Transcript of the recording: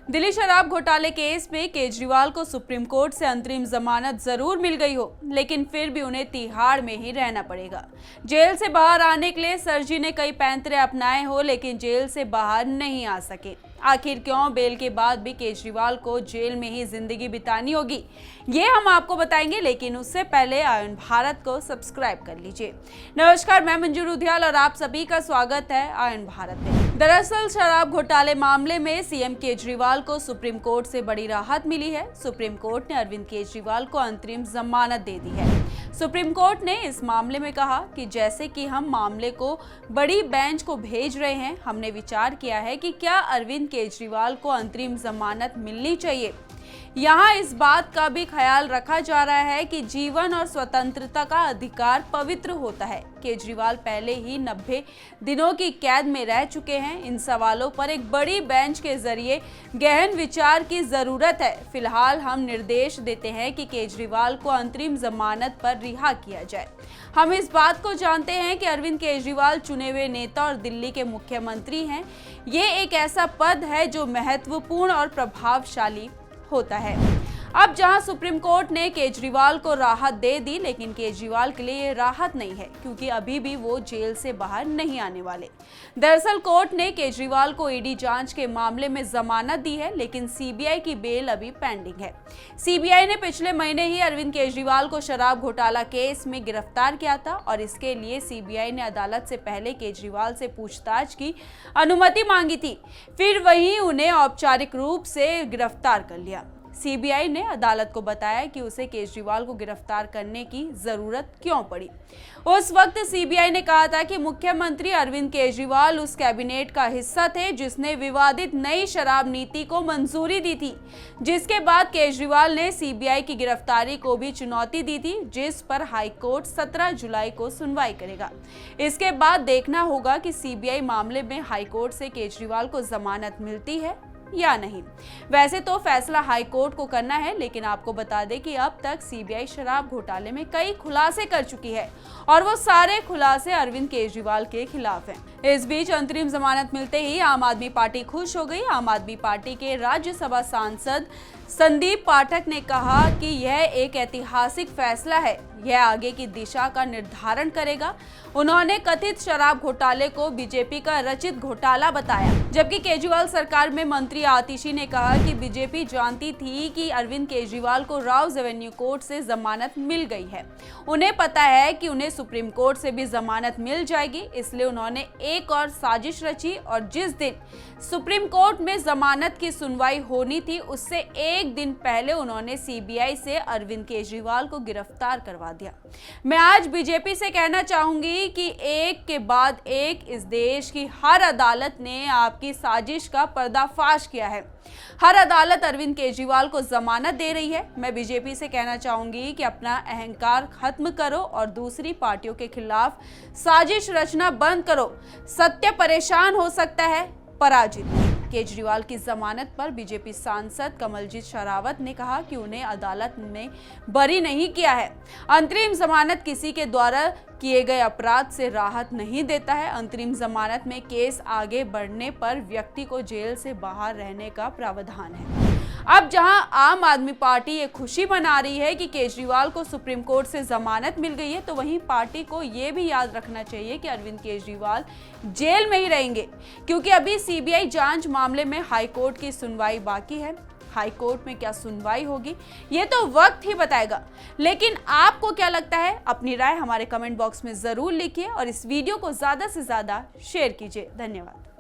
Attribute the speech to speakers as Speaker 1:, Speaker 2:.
Speaker 1: दिल्ली शराब घोटाले केस में केजरीवाल को सुप्रीम कोर्ट से अंतरिम जमानत जरूर मिल गई हो, लेकिन फिर भी उन्हें तिहाड़ में ही रहना पड़ेगा। जेल से बाहर आने के लिए सरजी ने कई पैंतरे अपनाए हो, लेकिन जेल से बाहर नहीं आ सके। आखिर क्यों बेल के बाद भी केजरीवाल को जेल में ही जिंदगी बितानी होगी, ये हम आपको बताएंगे, लेकिन उससे पहले आयन भारत को सब्सक्राइब कर लीजिए। नमस्कार, मैं मंजू रुधियाल और आप सभी का स्वागत है आयन भारत में। दरअसल शराब घोटाले मामले में सीएम केजरीवाल को सुप्रीम कोर्ट से बड़ी राहत मिली है। सुप्रीम कोर्ट ने अरविंद केजरीवाल को अंतरिम जमानत दे दी है। सुप्रीम कोर्ट ने इस मामले में कहा कि जैसे कि हम मामले को बड़ी बेंच को भेज रहे हैं, हमने विचार किया है कि क्या अरविंद केजरीवाल को अंतरिम जमानत मिलनी चाहिए। यहाँ इस बात का भी ख्याल रखा जा रहा है कि जीवन और स्वतंत्रता का अधिकार पवित्र होता है। केजरीवाल पहले ही 90 दिनों की कैद में रह चुके हैं। इन सवालों पर एक बड़ी बेंच के जरिए गहन विचार की जरूरत है। फिलहाल हम निर्देश देते हैं कि केजरीवाल को अंतरिम जमानत पर रिहा किया जाए। हम इस बात को जानते हैं कि अरविंद केजरीवाल चुने हुए नेता और दिल्ली के मुख्यमंत्री हैं। ये एक ऐसा पद है जो महत्वपूर्ण और प्रभावशाली होता है। अब जहां सुप्रीम कोर्ट ने केजरीवाल को राहत दे दी, लेकिन केजरीवाल के लिए ये राहत नहीं है, क्योंकि अभी भी वो जेल से बाहर नहीं आने वाले। दरअसल कोर्ट ने केजरीवाल को ईडी जांच के मामले में जमानत दी है, लेकिन सीबीआई की बेल अभी पेंडिंग है। सीबीआई ने पिछले महीने ही अरविंद केजरीवाल को शराब घोटाला केस में गिरफ्तार किया था और इसके लिए सीबीआई ने अदालत से पहले केजरीवाल से पूछताछ की अनुमति मांगी थी। फिर वहीं उन्हें औपचारिक रूप से गिरफ्तार कर लिया। सीबीआई ने अदालत को बताया कि उसे केजरीवाल को गिरफ्तार करने की जरूरत क्यों पड़ी। उस वक्त सीबीआई ने कहा था कि मुख्यमंत्री अरविंद केजरीवाल उस कैबिनेट का हिस्सा थे जिसने विवादित नई शराब नीति को मंजूरी दी थी, जिसके बाद केजरीवाल ने सीबीआई की गिरफ्तारी को भी चुनौती दी थी, जिस पर हाईकोर्ट 17 जुलाई को सुनवाई करेगा। इसके बाद देखना होगा कि सीबीआई मामले में हाईकोर्ट से केजरीवाल को जमानत मिलती है या नहीं। वैसे तो फैसला हाईकोर्ट को करना है, लेकिन आपको बता दें कि अब तक सीबीआई शराब घोटाले में कई खुलासे कर चुकी है और वो सारे खुलासे अरविंद केजरीवाल के खिलाफ हैं। इस बीच अंतरिम जमानत मिलते ही आम आदमी पार्टी खुश हो गई। आम आदमी पार्टी के राज्यसभा सांसद संदीप पाठक ने कहा कि यह एक ऐतिहासिक फैसला है, यह आगे की दिशा का निर्धारण करेगा। उन्होंने कथित शराब घोटाले को बीजेपी का रचित घोटाला बताया, जबकि केजरीवाल सरकार में मंत्री आतिशी ने कहा कि बीजेपी जानती थी कि अरविंद केजरीवाल को राउज एवेन्यू कोर्ट से जमानत मिल गई है। उन्हें पता है कि उन्हें सुप्रीम कोर्ट से भी जमानत मिल जाएगी, इसलिए उन्होंने एक और साजिश रची और जिस दिन सुप्रीम कोर्ट में जमानत की सुनवाई होनी थी, उससे एक दिन पहले उन्होंने सीबीआई से अरविंद केजरीवाल को गिरफ्तार करवा दिया। मैं आज बीजेपी से कहना चाहूंगी कि एक के बाद एक इस देश की हर अदालत ने आपकी साजिश का पर्दाफाश किया है। हर अदालत अरविंद केजरीवाल को जमानत दे रही है। मैं बीजेपी से कहना चाहूंगी कि अपना अहंकार खत्म करो और दूसरी पार्टियों के खिलाफ साजिश रचना बंद करो। सत्य परेशान हो सकता है, पराजित नहीं। केजरीवाल की जमानत पर बीजेपी सांसद कमलजीत शेरावत ने कहा कि उन्हें अदालत ने बरी नहीं किया है। अंतरिम जमानत किसी के द्वारा किए गए अपराध से राहत नहीं देता है। अंतरिम जमानत में केस आगे बढ़ने पर व्यक्ति को जेल से बाहर रहने का प्रावधान है। अब जहां आम आदमी पार्टी ये खुशी मना रही है कि केजरीवाल को सुप्रीम कोर्ट से जमानत मिल गई है, तो वहीं पार्टी को ये भी याद रखना चाहिए कि अरविंद केजरीवाल जेल में ही रहेंगे, क्योंकि अभी सीबीआई जांच मामले में हाईकोर्ट की सुनवाई बाकी है। हाईकोर्ट में क्या सुनवाई होगी ये तो वक्त ही बताएगा। लेकिन आपको क्या लगता है, अपनी राय हमारे कमेंट बॉक्स में जरूर लिखिए और इस वीडियो को ज्यादा से ज्यादा शेयर कीजिए। धन्यवाद।